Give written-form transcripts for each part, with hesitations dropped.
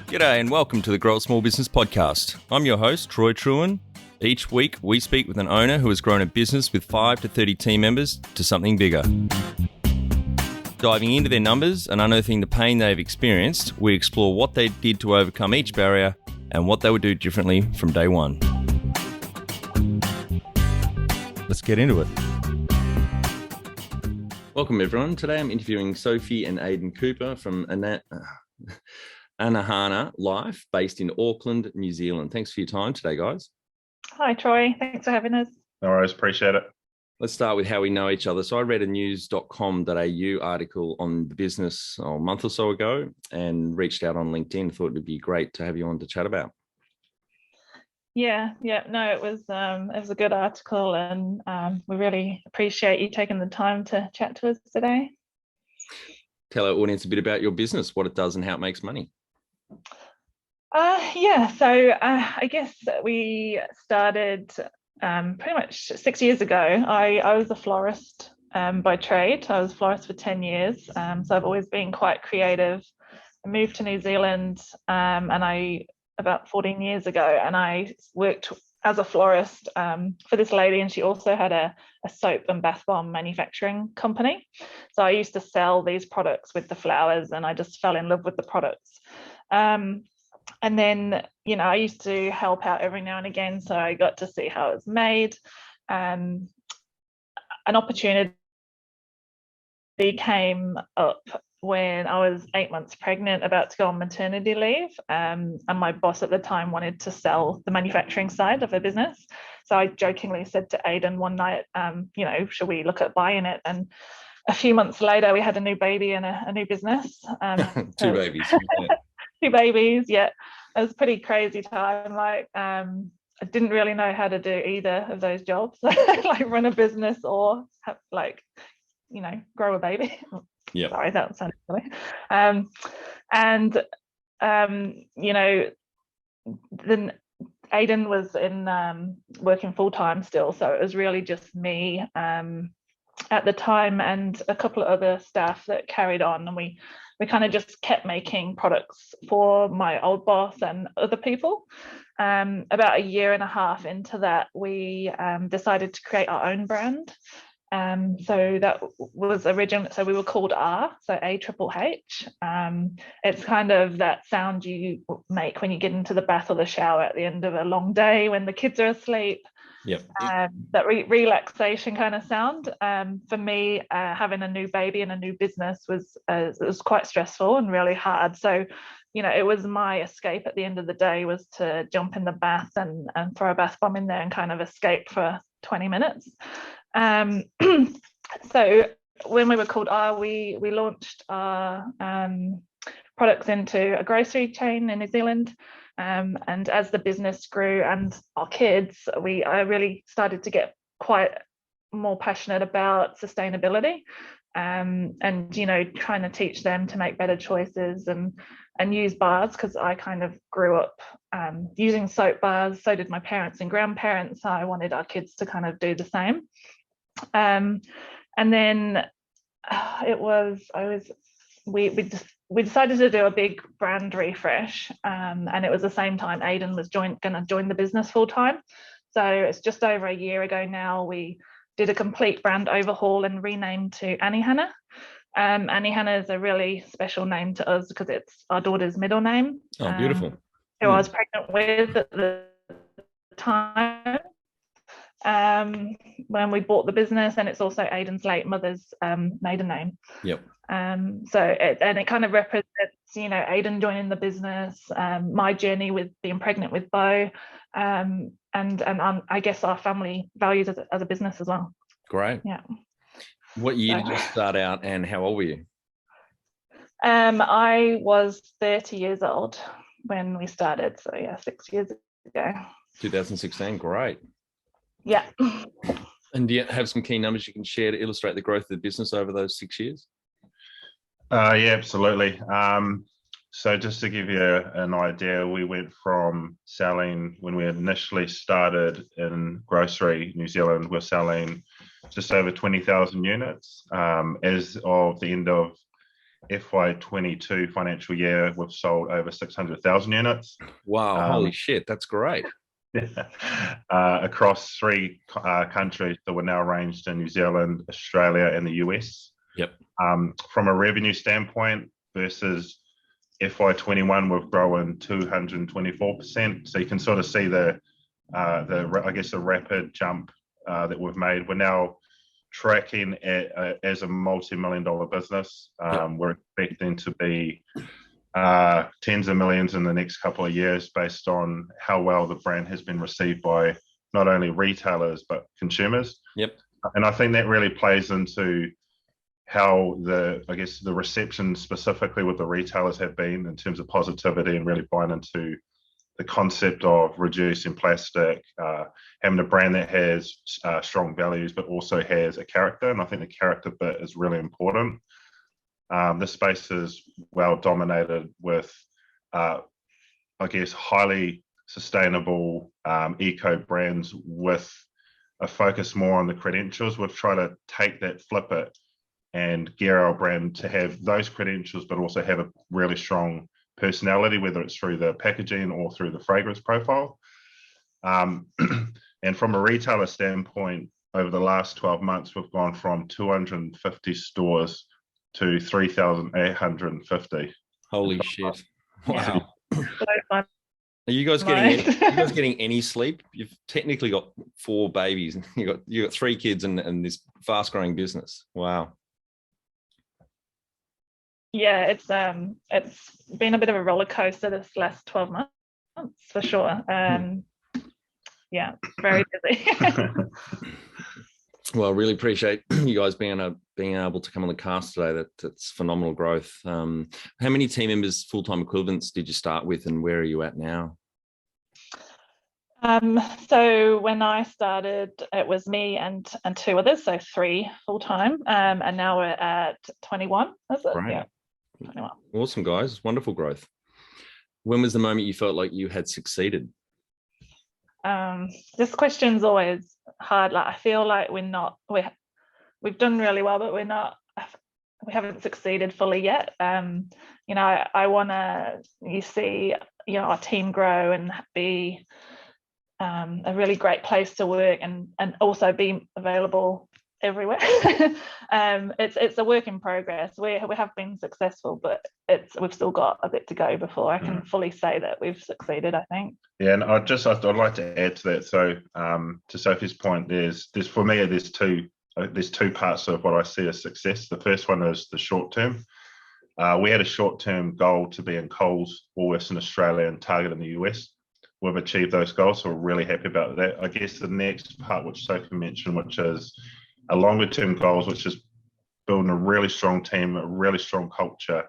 G'day and welcome to the Grow a Small Business Podcast. I'm your host, Troy Truen. Each week, we speak with an owner who has grown a business with 5 to 30 team members to something bigger. Diving into their numbers and unearthing the pain they've experienced, we explore what they did to overcome each barrier and what they would do differently from day one. Let's get into it. Welcome, everyone. Today I'm interviewing Sophie and Aden Cooper from Anihana Life, based in Auckland, New Zealand. Thanks for your time today, guys. Hi, Troy. Thanks for having us. No worries. Appreciate it. Let's start with how we know each other. So I read a news.com.au article on the business a month or so ago and reached out on LinkedIn. Thought it would be great to have you on to chat about. Yeah. No, it was a good article, and we really appreciate you taking the time to chat to us today. Tell our audience a bit about your business, what it does and how it makes money. I guess we started pretty much 6 years ago. I was a florist by trade. I was a florist for 10 years. So I've always been quite creative. I moved to New Zealand about 14 years ago, and I worked as a florist for this lady, and she also had a soap and bath bomb manufacturing company. So I used to sell these products with the flowers, and I just fell in love with the products. And then, I used to help out every now and again, so I got to see how it was made. An opportunity came up when I was 8 months pregnant, about to go on maternity leave, and my boss at the time wanted to sell the manufacturing side of her business. So I jokingly said to Aden one night, should we look at buying it? And a few months later, we had a new baby and a new business. Two babies. Two babies, yeah. It was a pretty crazy time. I didn't really know how to do either of those jobs, like run a business or grow a baby. Yeah. Sorry, that sounded silly. Then Aden was in working full time still, so it was really just me at the time and a couple of other staff that carried on, and we kind of just kept making products for my old boss and other people. About a year and a half into that, we decided to create our own brand. So that was original. So we were called R, so AHHH. It's kind of that sound you make when you get into the bath or the shower at the end of a long day when the kids are asleep. Yep. That relaxation kind of sound. For me, having a new baby and a new business was quite stressful and really hard. So, it was my escape at the end of the day was to jump in the bath and throw a bath bomb in there and kind of escape for 20 minutes. So when we were called R, we launched our products into a grocery chain in New Zealand. And as the business grew and our kids, I really started to get quite more passionate about sustainability, and trying to teach them to make better choices and use bars, because I kind of grew up using soap bars. So did my parents and grandparents. So I wanted our kids to kind of do the same. And then we decided to do a big brand refresh, and it was the same time Aden was going to join the business full time. So it's just over a year ago now. We did a complete brand overhaul and renamed to Anihana. Anihana is a really special name to us because it's our daughter's middle name. Oh, beautiful. Who I was pregnant with at the time. When we bought the business, and it's also Aden's late mother's maiden name. Yep. It kind of represents, Aden joining the business, my journey with being pregnant with Bo, and I guess our family values as a business as well. Great. Yeah. What year did you start out, and how old were you? I was 30 years old when we started, so 6 years ago. 2016. Great. Yeah. And do you have some key numbers you can share to illustrate the growth of the business over those 6 years? Yeah, absolutely. So just to give you an idea, we went from selling, when we initially started in grocery New Zealand, we're selling just over 20,000 units. As of the end of FY22 financial year, we've sold over 600,000 units. Wow, holy shit, that's great. Across 3 countries that were now arranged in New Zealand, Australia, and the US. Yep. From a revenue standpoint versus FY21, we've grown 224%. So you can sort of see the rapid jump that we've made. We're now tracking as a multi-million-dollar business. We're expecting to be tens of millions in the next couple of years based on how well the brand has been received by not only retailers but consumers. Yep. And I think that really plays into how the reception specifically with the retailers have been in terms of positivity and really buying into the concept of reducing plastic, having a brand that has strong values but also has a character. And I think the character bit is really important. The space is well dominated with, highly sustainable eco brands with a focus more on the credentials. We've tried to take that, flip it, and gear our brand to have those credentials, but also have a really strong personality, whether it's through the packaging or through the fragrance profile. And from a retailer standpoint, over the last 12 months, we've gone from 250 stores to 3,850. Holy shit! Wow. So fun. Are you guys getting any sleep? You've technically got 4 babies. You got 3 kids and this fast-growing business. Wow. Yeah, it's been a bit of a roller coaster this last 12 months for sure. Yeah, very busy. Well, I really appreciate you guys being able to come on the cast today. That's phenomenal growth. How many team members, full-time equivalents, did you start with, and where are you at now? So when I started, it was me and 2 others, so 3 full-time, and now we're at 21. Is it? Great. Yeah, 21. Awesome, guys. Wonderful growth. When was the moment you felt like you had succeeded? This question's always hard. Like, I feel like we've done really well, but we haven't succeeded fully yet. I want to see our team grow and be a really great place to work, and also be available everywhere. It's a work in progress. We have been successful, but we've still got a bit to go before I can fully say that we've succeeded, I think. Yeah, and I'd like to add to that. So to Sophie's point, there's for me there's two parts of what I see as success. The first one is the short term. We had a short-term goal to be in Coles or Western Australia and Target in the US. We've achieved those goals, so we're really happy about that. I guess the next part, which Sophie mentioned, which is a longer-term goals, which is building a really strong team, a really strong culture,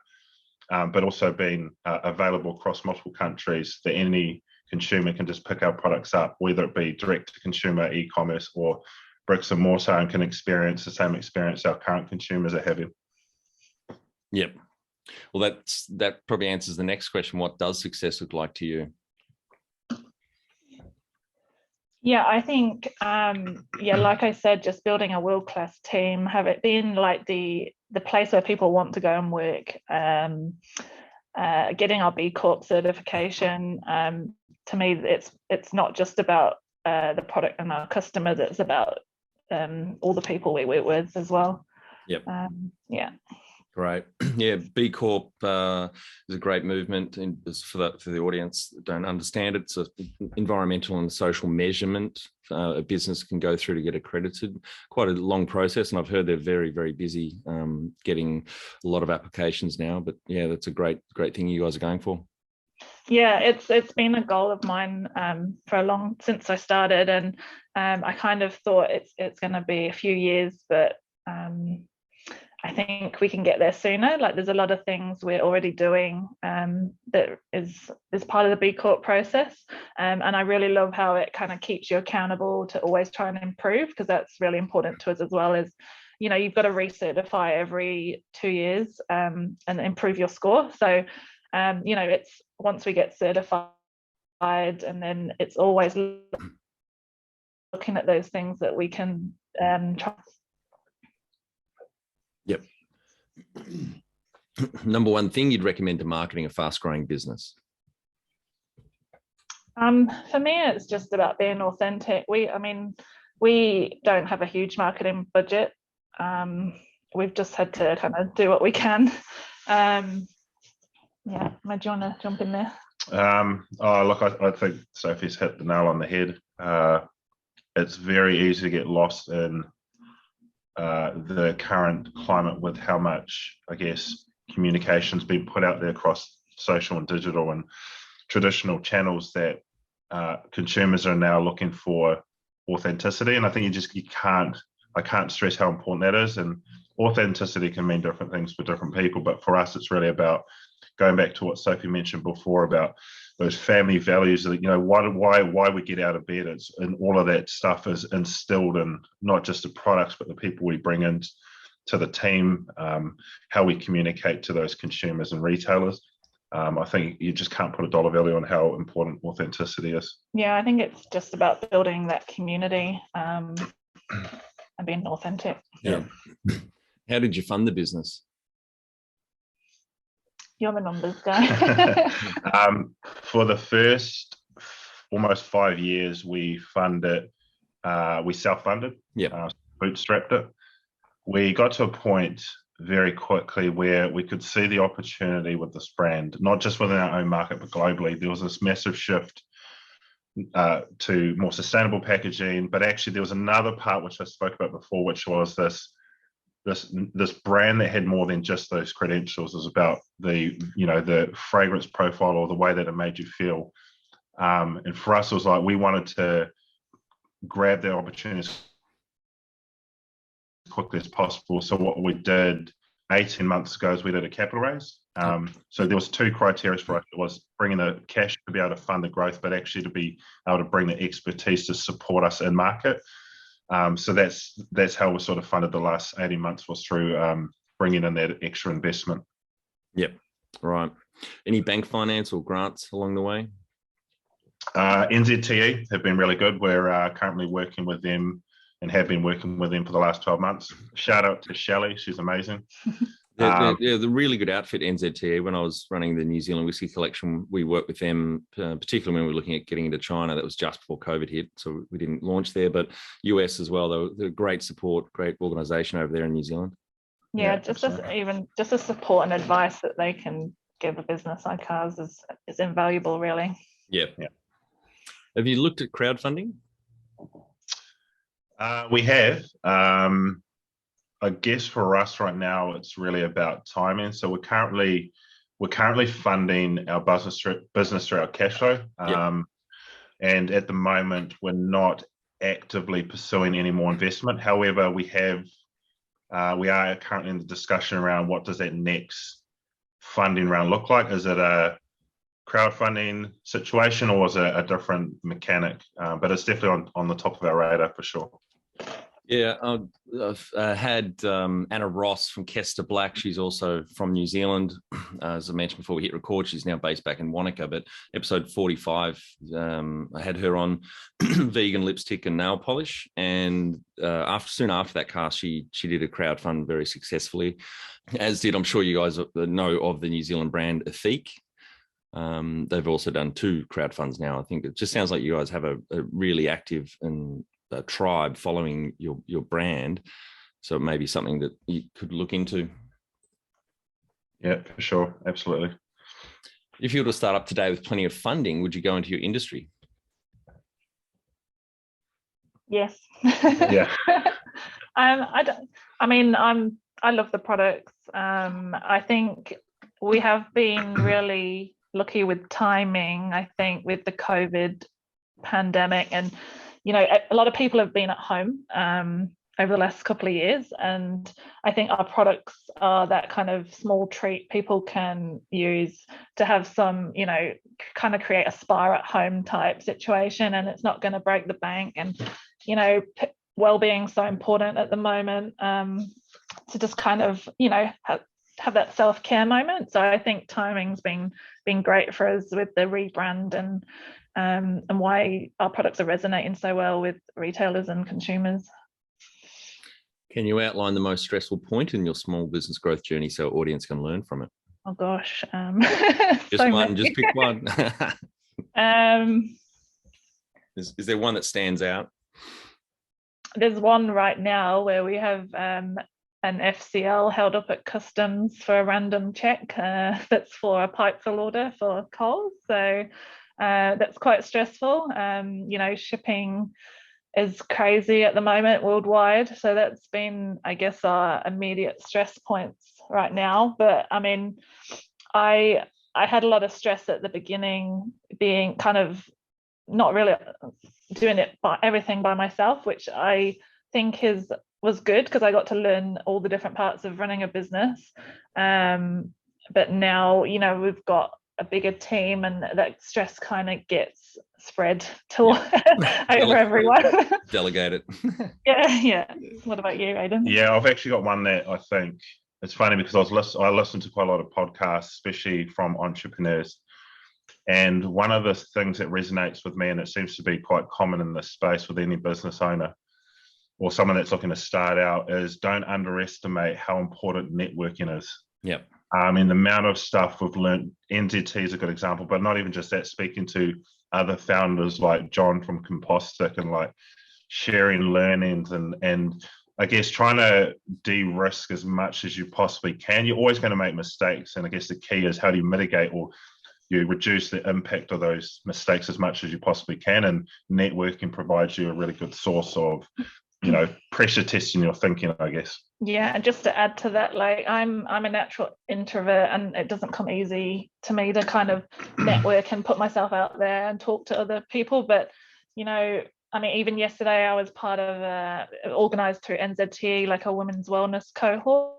but also being available across multiple countries that any consumer can just pick our products up, whether it be direct-to-consumer, e-commerce, or bricks and mortar, and can experience the same experience our current consumers are having. Yep. Well, that probably answers the next question. What does success look like to you? Yeah, I think, like I said, just building a world-class team, have it been like the place where people want to go and work, getting our B Corp certification. To me, it's not just about the product and our customers, it's about all the people we work with as well. Yep. Yeah. Great. Yeah, B Corp is a great movement. And for the audience that don't understand it, it's an environmental and social measurement a business can go through to get accredited. Quite a long process, and I've heard they're very, very busy getting a lot of applications now. But yeah, that's a great thing you guys are going for. Yeah, it's been a goal of mine since I started, and I kind of thought it's going to be a few years, but I think we can get there sooner. Like, there's a lot of things we're already doing that is part of the B Corp process, and I really love how it kind of keeps you accountable to always try and improve, because that's really important to us as well. As you've got to recertify every 2 years and improve your score. So it's once we get certified, and then it's always looking at those things that we can try. Yep. Number one thing you'd recommend to marketing a fast-growing business? For me, it's just about being authentic. We don't have a huge marketing budget. We've just had to kind of do what we can. Yeah, do you want to jump in there? Look, I think Sophie's hit the nail on the head. It's very easy to get lost in the current climate with how much, I guess, communication's been put out there across social and digital and traditional channels that consumers are now looking for authenticity. And I think I can't stress how important that is. And authenticity can mean different things for different people, but for us, it's really about going back to what Sophie mentioned before about those family values that, why we get out of bed. And all of that stuff is instilled in not just the products, but the people we bring in to the team, how we communicate to those consumers and retailers. I think you just can't put a dollar value on how important authenticity is. Yeah, I think it's just about building that community and being authentic. Yeah. How did you fund the business? You're the numbers guy. For the first almost 5 years, we self-funded, bootstrapped it. We got to a point very quickly where we could see the opportunity with this brand, not just within our own market, but globally. There was this massive shift to more sustainable packaging, but actually there was another part which I spoke about before, which was this brand that had more than just those credentials. It was about the fragrance profile or the way that it made you feel. And for us, it was like we wanted to grab that opportunity as quickly as possible. So what we did 18 months ago is we did a capital raise. So there was two criteria for us. It was bringing the cash to be able to fund the growth, but actually to be able to bring the expertise to support us in market. So that's how we sort of funded the last 18 months, was through bringing in that extra investment. Yep. Right. Any bank finance or grants along the way? NZTE have been really good. We're currently working with them and have been working with them for the last 12 months. Shout out to Shelley. She's amazing. They're the really good outfit, NZTE. When I was running the New Zealand whiskey collection, we worked with them, particularly when we were looking at getting into China. That was just before COVID hit, so we didn't launch there, but US as well. They're great support, great organisation over there in New Zealand. Yeah, just a support and advice that they can give a business like ours is invaluable, really. Yeah. Have you looked at crowdfunding? We have. I guess for us right now, it's really about timing. So we're currently funding our business through our cash flow. And at the moment, we're not actively pursuing any more investment. However, we are currently in the discussion around what does that next funding round look like? Is it a crowdfunding situation or is it a different mechanic? But it's definitely on the top of our radar for sure. Yeah, I've had Anna Ross from Kester Black. She's also from New Zealand. As I mentioned before we hit record, she's now based back in Wanaka. But episode 45, I had her on vegan lipstick and nail polish. And soon after that cast, she did a crowdfund very successfully, as did, I'm sure you guys know of the New Zealand brand Ethique. They've also done 2 crowdfunds now. I think it just sounds like you guys have a really active and a tribe following your brand, so it may be something that you could look into. Yeah, for sure, absolutely. If you were to start up today with plenty of funding, would you go into your industry? Yes. Yeah. I love the products. I think we have been really lucky with timing. I think with the COVID pandemic, and a lot of people have been at home over the last couple of years, and I think our products are that kind of small treat people can use to have some, kind of create a spa at home type situation, and it's not going to break the bank. And well-being is so important at the moment, to just kind of have that self-care moment. So I think timing's been great for us with the rebrand and why our products are resonating so well with retailers and consumers. Can you outline the most stressful point in your small business growth journey so our audience can learn from it? Oh gosh, Just so one, many. just pick one. Um, Is there one that stands out? there's one right now where we have an FCL held up at customs for a random check that's for a pipe fill order for coal. So that's quite stressful. Shipping is crazy at the moment worldwide. So that's been, I guess, our immediate stress points right now. But I mean, I had a lot of stress at the beginning, being kind of not really doing everything by myself, which I think was good because I got to learn all the different parts of running a business. But now, we've got a bigger team, and that stress kind of gets spread to over everyone. Delegate it. Yeah. What about you, Aden? Yeah, I've actually got one that I think it's funny because I listen to quite a lot of podcasts, especially from entrepreneurs. And one of the things that resonates with me, and it seems to be quite common in this space with any business owner or someone that's looking to start out, is don't underestimate how important networking is. Yep. The amount of stuff we've learned, NZT is a good example, but not even just that, speaking to other founders like John from Compostic and like sharing learnings and I guess trying to de-risk as much as you possibly can. You're always going to make mistakes. And I guess the key is how do you mitigate or you reduce the impact of those mistakes as much as you possibly can. And networking provides you a really good source of, pressure testing your thinking, I guess. Yeah, and just to add to that, like I'm a natural introvert, and it doesn't come easy to me to kind of network and put myself out there and talk to other people. But I mean, even yesterday I was part of organised through NZTE, like a women's wellness cohort,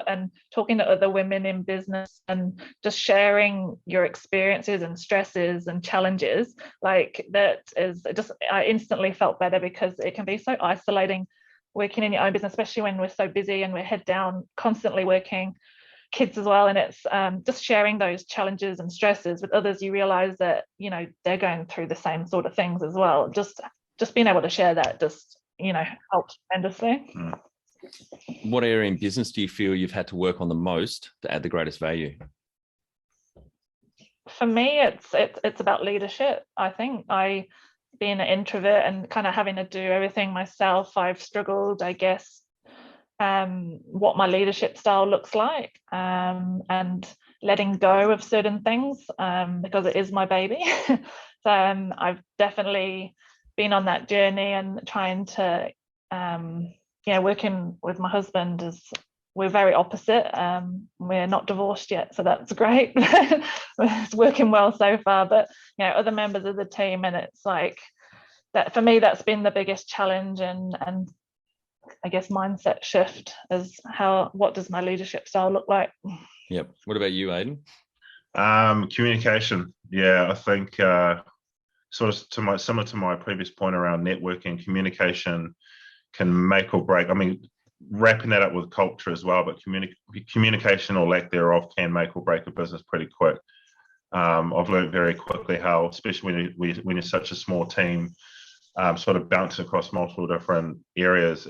and talking to other women in business and just sharing your experiences and stresses and challenges. Like that is just, I instantly felt better, because it can be so isolating working in your own business, especially when we're so busy and we're head down constantly working, kids as well. And it's just sharing those challenges and stresses with others. You realize that they're going through the same sort of things as well. Just being able to share that just helps tremendously. What area in business do you feel you've had to work on the most to add the greatest value? For me, it's about leadership. I think being an introvert and kind of having to do everything myself, I've struggled, I guess, what my leadership style looks like, and letting go of certain things, because it is my baby. So I've definitely been on that journey and trying to working with my husband we're very opposite. We're not divorced yet, so that's great. It's working well so far, but other members of the team, and it's like that for me, that's been the biggest challenge, and I guess mindset shift is what does my leadership style look like? Yep. What about you, Aden? Communication. Yeah, I think sort of similar to my previous point around networking, communication can make or break. I mean, wrapping that up with culture as well, but communication or lack thereof can make or break a business pretty quick. I've learned very quickly how, especially when you're such a small team, sort of bouncing across multiple different areas,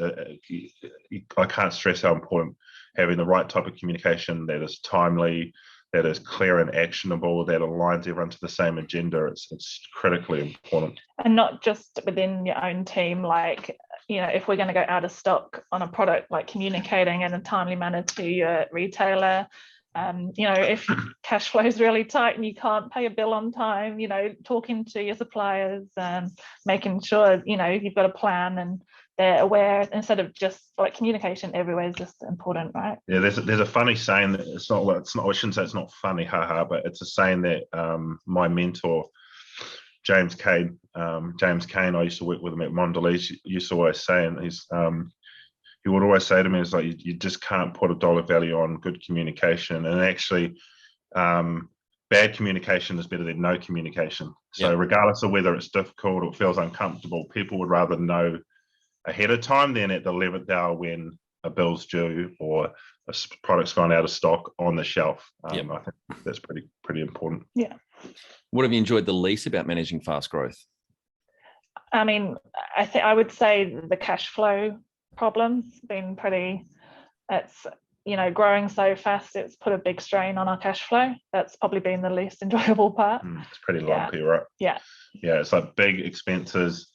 I can't stress how important having the right type of communication that is timely, that is clear and actionable, that aligns everyone to the same agenda. It's critically important. And not just within your own team, like, if we're going to go out of stock on a product, like communicating in a timely manner to your retailer. If cash flow is really tight and you can't pay a bill on time, talking to your suppliers, making sure, you've got a plan and they're aware, instead of just like communication everywhere is just important, right? Yeah, there's a funny saying that it's not, I shouldn't say it's not funny, haha, but it's a saying that my mentor, James Kane, I used to work with him at Mondelez, used to always say, and he would always say to me, it's like, you just can't put a dollar value on good communication. And actually, bad communication is better than no communication. So regardless of whether it's difficult or feels uncomfortable, people would rather know ahead of time than at the 11th hour when a bill's due or a product's gone out of stock on the shelf. I think that's pretty important. Yeah. What have you enjoyed the least about managing fast growth? I mean, I would say the cash flow problem's been pretty, it's, growing so fast, it's put a big strain on our cash flow. That's probably been the least enjoyable part. It's pretty lumpy, right? Yeah. Yeah, it's like big expenses,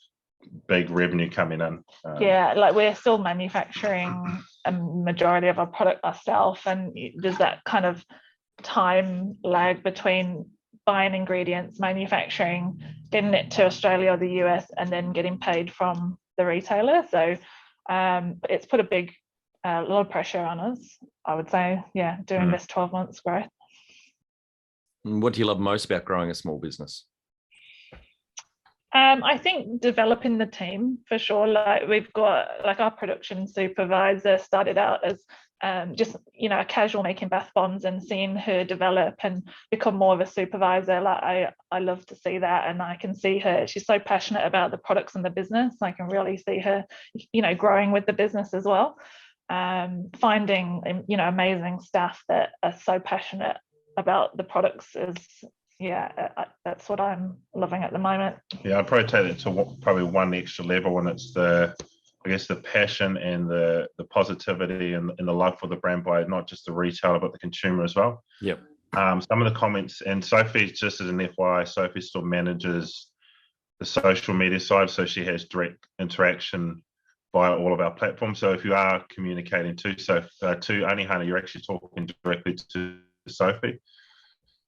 big revenue coming in. Yeah, like we're still manufacturing a majority of our product ourselves, and there's that kind of time lag between buying ingredients, manufacturing, getting it to Australia or the US, and then getting paid from the retailer. So it's put a lot of pressure on us, I would say, during this 12 months growth. What do you love most about growing a small business? I think developing the team, for sure. Like we've got, like, our production supervisor started out as just a casual making bath bombs, and seeing her develop and become more of a supervisor, like I love to see that. And I can see her, she's so passionate about the products and the business. I can really see her growing with the business as well. Finding amazing staff that are so passionate about the products is, that's what I'm loving at the moment. Yeah, I'd probably take it to probably one extra level, and it's the passion and the positivity and the love for the brand by not just the retailer but the consumer as well. Yep. Some of the comments, and Sophie, just as an FYI, Sophie still manages the social media side, so she has direct interaction via all of our platforms. So if you are communicating to Anihana, you're actually talking directly to Sophie.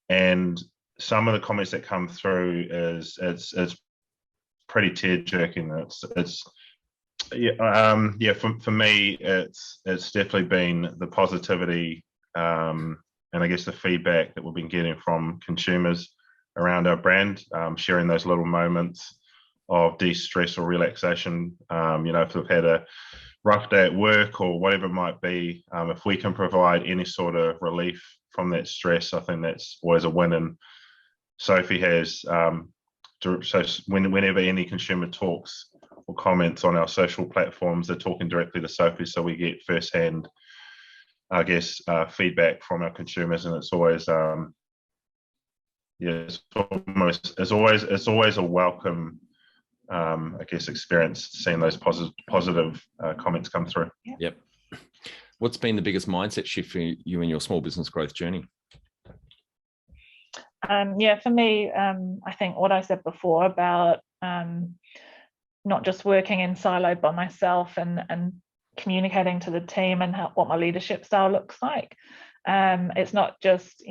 And some of the comments that come through is it's pretty tear-jerking. For me, it's definitely been the positivity and I guess the feedback that we've been getting from consumers around our brand, sharing those little moments of de-stress or relaxation. If they've had a rough day at work or whatever it might be, if we can provide any sort of relief from that stress, I think that's always a win. And Sophie has, so whenever any consumer talks or comments on our social platforms, they're talking directly to Sophie, so we get firsthand, I guess, feedback from our consumers, and it's always, it's always a welcome, I guess, experience seeing those positive comments come through. Yep. What's been the biggest mindset shift for you in your small business growth journey? For me, I think what I said before about not just working in silo by myself and communicating to the team and what my leadership style looks like. It's not just,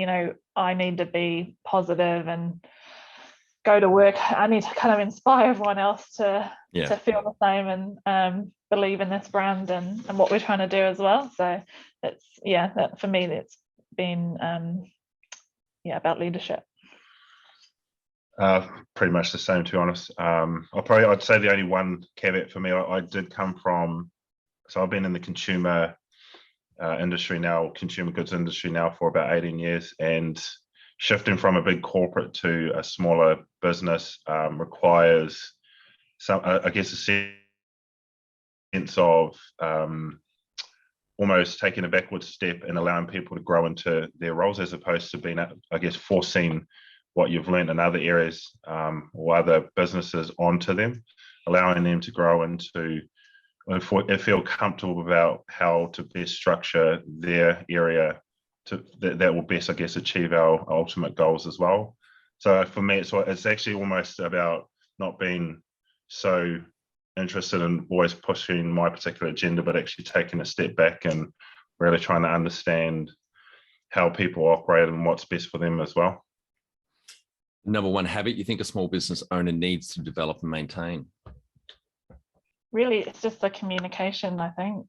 I need to be positive and go to work. I need to kind of inspire everyone else to feel the same and believe in this brand and what we're trying to do as well. So it's, that for me, it's been about leadership. Pretty much the same, to be honest. I'd say the only one caveat for me, I did come from, so I've been in the consumer industry now, consumer goods industry now for about 18 years, and shifting from a big corporate to a smaller business requires some, I guess, a sense of almost taking a backward step and allowing people to grow into their roles, as opposed to being, I guess, forcing what you've learned in other areas or other businesses onto them, allowing them to grow into and feel comfortable about how to best structure their area that will best, I guess, achieve our ultimate goals as well. So for me, it's actually almost about not being so interested in always pushing my particular agenda, but actually taking a step back and really trying to understand how people operate and what's best for them as well. Number one habit you think a small business owner needs to develop and maintain? Really, it's just the communication, I think.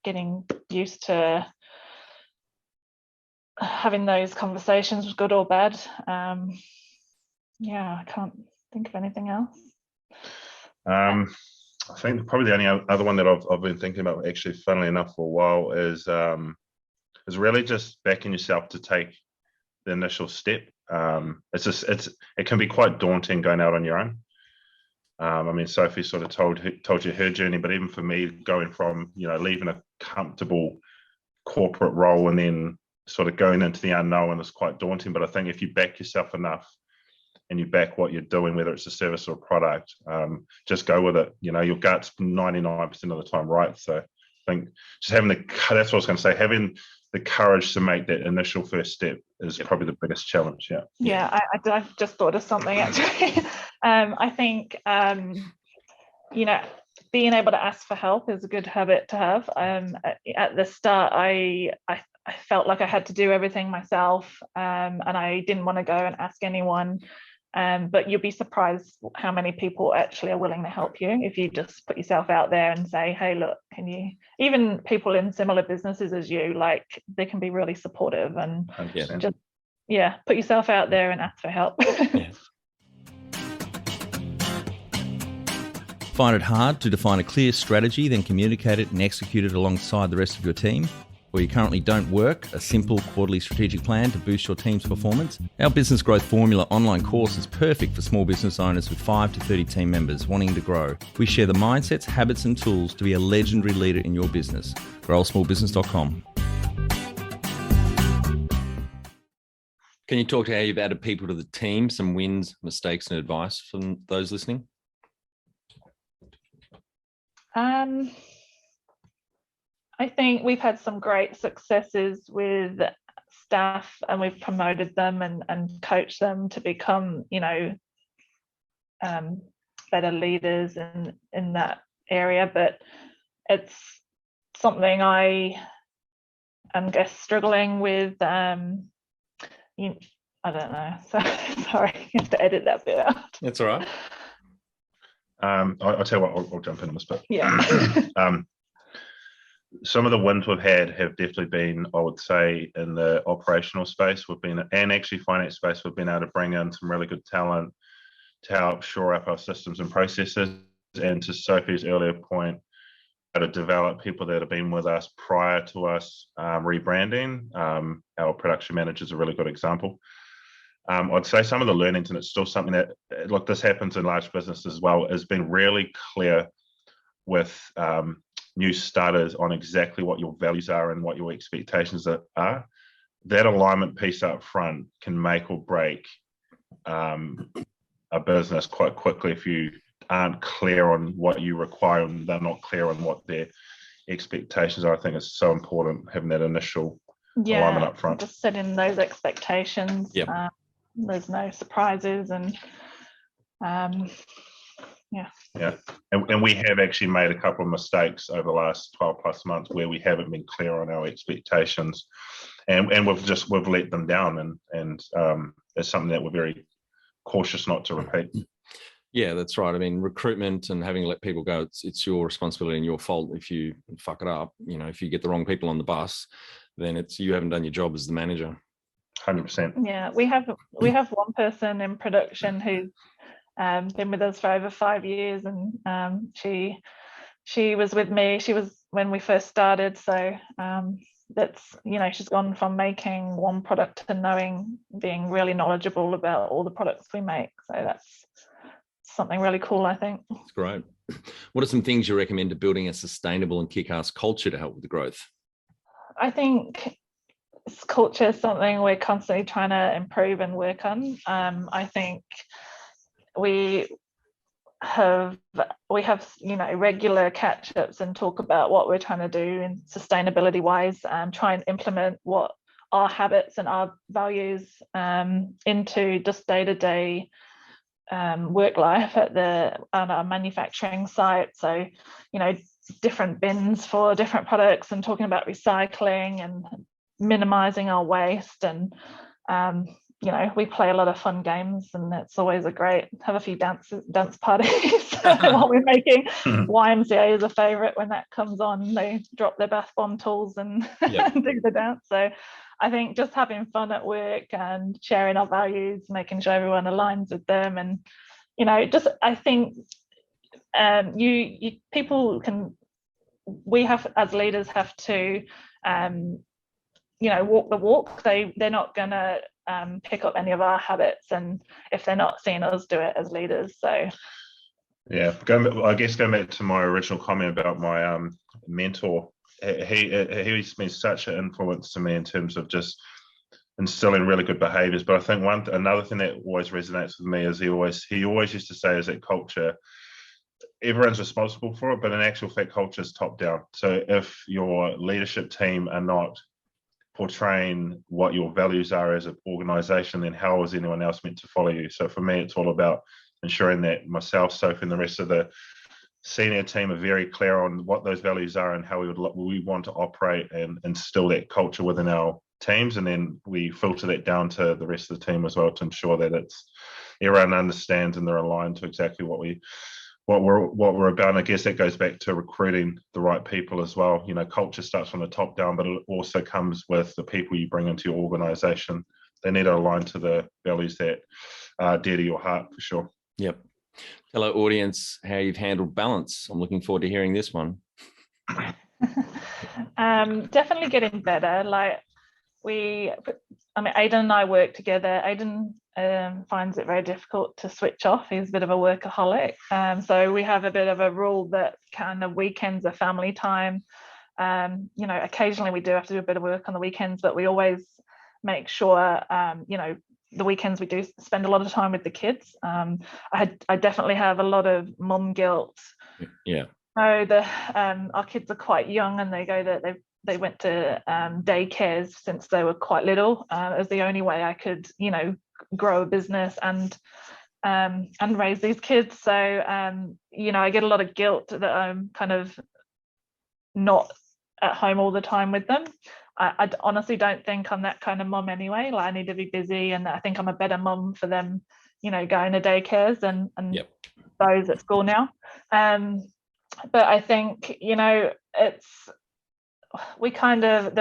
Getting used to having those conversations, good or bad. I can't think of anything else. I think probably the only other one that I've been thinking about, actually, funnily enough, for a while is really just backing yourself to take the initial step. It can be quite daunting going out on your own. I mean, Sophie sort of told you her journey, but even for me, going from leaving a comfortable corporate role and then sort of going into the unknown is quite daunting. But I think if you back yourself enough and you back what you're doing, whether it's a service or a product, just go with it. Your gut's 99% of the time right. So I think just that's what I was going to say, having the courage to make that initial first step is probably the biggest challenge. I just thought of something actually. I think being able to ask for help is a good habit to have. At the start, I felt like I had to do everything myself, and I didn't want to go and ask anyone. But you'll be surprised how many people actually are willing to help you if you just put yourself out there and say, hey, look, can you, even people in similar businesses as you, like, they can be really supportive, and just put yourself out there and ask for help. Find it hard to define a clear strategy, then communicate it and execute it alongside the rest of your team? Or you currently don't work a simple quarterly strategic plan to boost your team's performance? Our Business Growth Formula online course is perfect for small business owners with 5 to 30 team members wanting to grow. We share the mindsets, habits and tools to be a legendary leader in your business. growasmallbusiness.com. Can you talk to how you've added people to the team, some wins, mistakes and advice from those listening? I think we've had some great successes with staff, and we've promoted them and coached them to become, better leaders in that area. But it's something I am struggling with. I don't know. So sorry, you have to edit that bit out. That's all right. I'll tell you what, I'll jump in on this bit. Yeah. Some of the wins we've had have definitely been, I would say, in the operational space. And actually finance space, we've been able to bring in some really good talent to help shore up our systems and processes. And to Sophie's earlier point, to develop people that have been with us prior to us rebranding. Our production manager is a really good example. I'd say some of the learnings, and it's still something that, look, this happens in large businesses as well, has been really clear with new starters on exactly what your values are and what your expectations are. That alignment piece up front can make or break a business quite quickly if you aren't clear on what you require and they're not clear on what their expectations are. I think it's so important having that initial alignment up front. Just setting those expectations. There's no surprises, and and we have actually made a couple of mistakes over the last 12 plus months where we haven't been clear on our expectations, and we've let them down, and it's something that we're very cautious not to repeat. Yeah, that's right. I mean, recruitment and having to let people go, it's your responsibility and your fault if you fuck it up. If you get the wrong people on the bus, then it's you haven't done your job as the manager. 100%. Yeah, we have one person in production who's been with us for over 5 years, and she was with me. She was when we first started, so that's she's gone from making one product to being really knowledgeable about all the products we make. So that's something really cool, I think. That's great. What are some things you recommend to building a sustainable and kick-ass culture to help with the growth? I think culture is something we're constantly trying to improve and work on. I think we have regular catch-ups and talk about what we're trying to do in sustainability wise, try and implement what our habits and our values into just day-to-day work life on our manufacturing site. So different bins for different products, and talking about recycling and minimizing our waste, and we play a lot of fun games, and it's always have a few dance parties while we're making. YMCA is a favorite when that comes on. They drop their bath bomb tools and do the dance. So I think just having fun at work and sharing our values, making sure everyone aligns with them, and I think we have as leaders have to walk the walk. They're not gonna pick up any of our habits, and if they're not seeing us do it as leaders. So I guess going back to my original comment about my mentor, he's been such an influence to me in terms of just instilling really good behaviors. But I think another thing that always resonates with me is he always used to say is that culture, everyone's responsible for it, but in actual fact, culture is top down. So if your leadership team are not portraying what your values are as an organization, then how is anyone else meant to follow you? So for me, it's all about ensuring that myself, Sophie, and the rest of the senior team are very clear on what those values are and how we want to operate and instill that culture within our teams. And then we filter that down to the rest of the team as well to ensure that everyone understands and they're aligned to exactly what we're about. And I guess that goes back to recruiting the right people as well. Culture starts from the top down, but it also comes with the people you bring into your organization. They need to align to the values that are dear to your heart, for sure. Yep. Hello, audience, how you've handled balance. I'm looking forward to hearing this one. Definitely getting better. Aden and I work together. Aden finds it very difficult to switch off. He's a bit of a workaholic. So we have a bit of a rule that kind of weekends are family time. Occasionally we do have to do a bit of work on the weekends, but we always make sure, the weekends we do spend a lot of time with the kids. I definitely have a lot of mum guilt. Yeah. Our kids are quite young, and they went to daycares since they were quite little. It was the only way I could, grow a business and raise these kids. So I get a lot of guilt that I'm kind of not at home all the time with them. I honestly don't think I'm that kind of mom anyway. I need to be busy, and I think I'm a better mom for them, going to daycares and yep. those at school now. But I think, there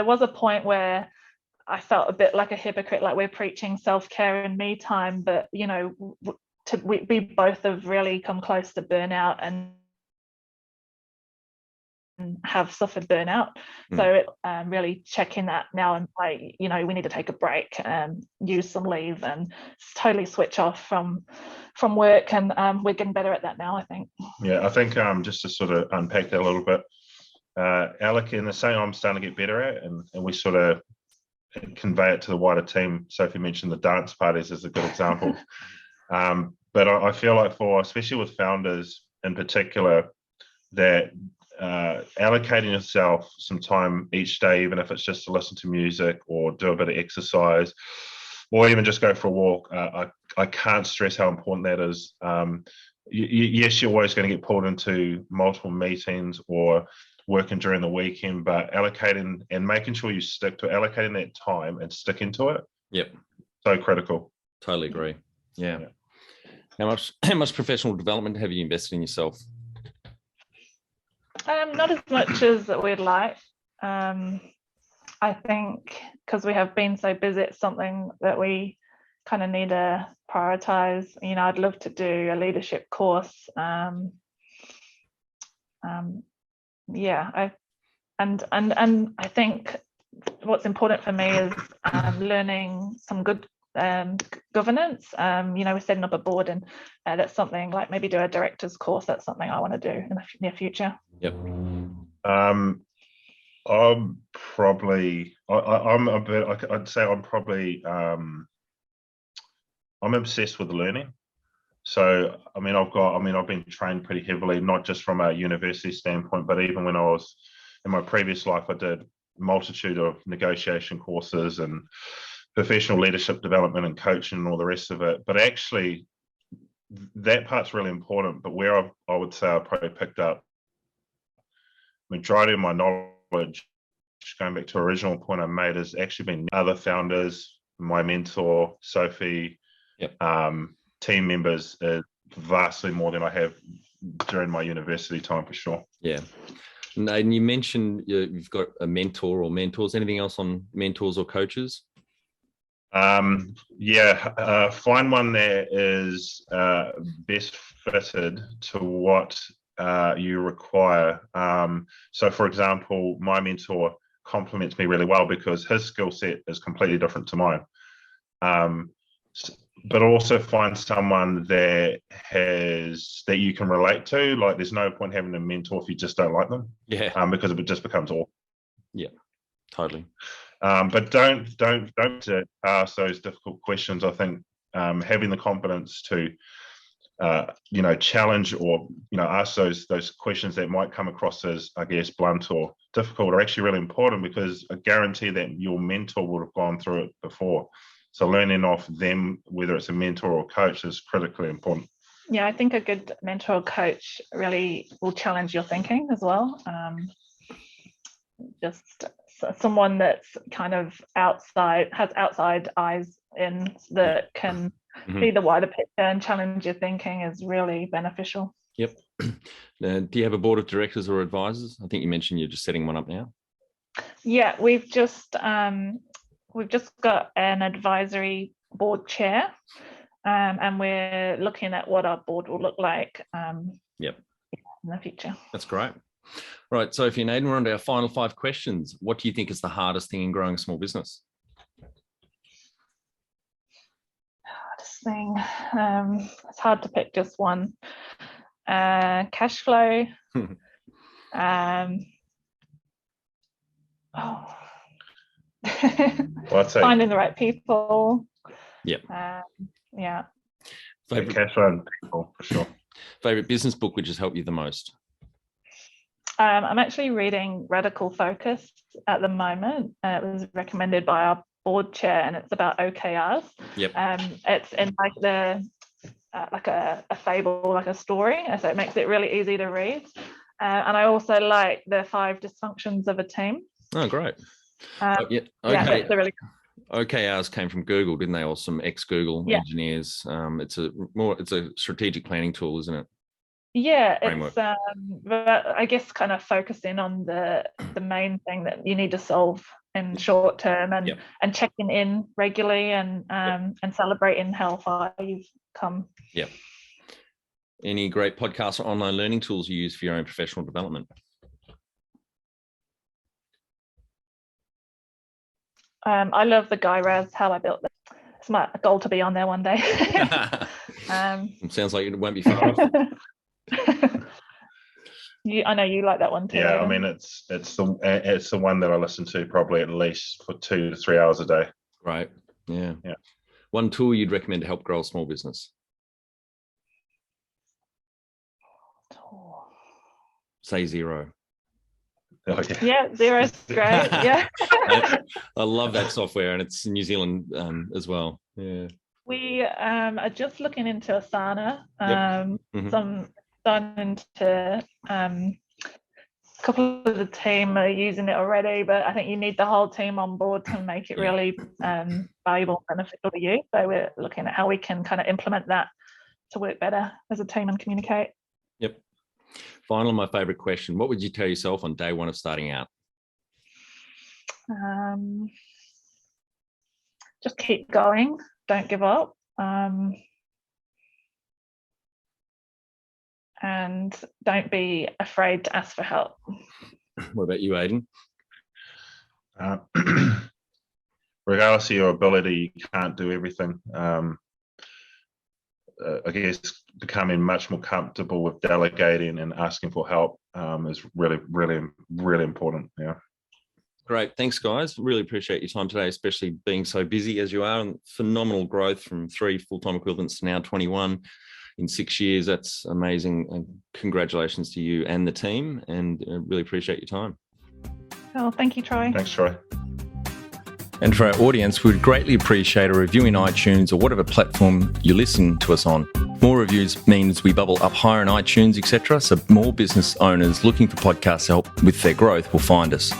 was a point where I felt a bit like a hypocrite, like we're preaching self-care and me time, but we both have really come close to burnout and have suffered burnout. So really checking that now, and we need to take a break and use some leave and totally switch off from work, and we're getting better at that now, I think. Yeah, I think just to sort of unpack that a little bit, Alec, in the same I'm starting to get better at, and we sort of convey it to the wider team. Sophie mentioned the dance parties as a good example. But I feel like especially with founders in particular, that allocating yourself some time each day, even if it's just to listen to music or do a bit of exercise or even just go for a walk, I can't stress how important that is. Yes, you're always going to get pulled into multiple meetings or working during the weekend, but allocating and making sure you stick to allocating that time and sticking to it. Yep. So critical. Totally agree. Yeah. How much professional development have you invested in yourself? Not as much as we'd like. I think because we have been so busy, it's something that we kind of need to prioritize. I'd love to do a leadership course. I think what's important for me is learning some good governance. We're setting up a board, and that's something like maybe do a director's course. That's something I want to do in the near future. Yep. I'm probably I'd say I'm obsessed with learning. So I've been trained pretty heavily, not just from a university standpoint, but even when I was in my previous life, I did a multitude of negotiation courses and professional leadership development and coaching and all the rest of it. But actually that part's really important. But where I would say I probably picked up majority of my knowledge, going back to the original point I made, has actually been other founders, my mentor, Sophie, team members, vastly more than I have during my university time, for sure. Yeah. And you mentioned you've got a mentor or mentors. Anything else on mentors or coaches? Find one that is best fitted to what you require. So for example, my mentor complements me really well because his skill set is completely different to mine. But also find someone that you can relate to. Like, there's no point having a mentor if you just don't like them. Yeah. Because it just becomes awful. Yeah, totally. But don't ask those difficult questions. I think having the confidence to challenge or ask those questions that might come across as, I guess, blunt or difficult are actually really important, because I guarantee that your mentor would have gone through it before. So learning off them, whether it's a mentor or coach, is critically important. Yeah, I think a good mentor or coach really will challenge your thinking as well. Just someone that's kind of has outside eyes in, that can see the wider picture and challenge your thinking, is really beneficial. Yep. Do you have a board of directors or advisors? I think you mentioned you're just setting one up now. Yeah, we've just got an advisory board chair, and we're looking at what our board will look like in the future. That's great. Right, Sophie and Aden, we're on to our final 5 questions. What do you think is the hardest thing in growing a small business? Hardest thing, it's hard to pick just one. Cash flow. Well, I'd say finding the right people. Yep. Yeah. Favorite cash flow and people, for sure. Favorite business book which has helped you the most? I'm actually reading Radical Focus at the moment. It was recommended by our board chair, and it's about OKRs. Yep. It's in like a fable, like a story, so it makes it really easy to read. And I also like the 5 dysfunctions of a team. Oh, great. Okay. Yeah, it's a really OKRs came from Google, didn't they? Or some ex-Google engineers. It's a strategic planning tool, isn't it? Yeah, Framework. it's but I guess kind of focusing on the main thing that you need to solve in short term, and checking in regularly, and celebrating how far you've come. Yep. Any great podcasts or online learning tools you use for your own professional development? I love the Guy Raz, How I Built It. It's my goal to be on there one day. Sounds like it won't be far off. I know you like that one too. Yeah, I mean, it's the one that I listen to probably at least for 2 to 3 hours a day. Right. Yeah. One tool you'd recommend to help grow a small business? Say Xero. Oh, yeah, Xero's great. Yeah. I love that software, and it's New Zealand as well. Yeah. We are just looking into Asana. Some starting to a couple of the team are using it already, but I think you need the whole team on board to make it really valuable and beneficial to you. So we're looking at how we can kind of implement that to work better as a team and communicate. Yep. Finally, my favorite question: what would you tell yourself on day one of starting out? Just keep going. Don't give up. And don't be afraid to ask for help. What about you, Aden? Regardless of your ability, you can't do everything. I guess becoming much more comfortable with delegating and asking for help is really, really, really important. Yeah. Great. Thanks, guys. Really appreciate your time today, especially being so busy as you are, and phenomenal growth from 3 full-time equivalents to now 21 in 6 years. That's amazing. And congratulations to you and the team, and really appreciate your time. Oh, thank you, Troy. Thanks, Troy. And for our audience, we'd greatly appreciate a review in iTunes or whatever platform you listen to us on. More reviews means we bubble up higher in iTunes, etc. So more business owners looking for podcast help with their growth will find us.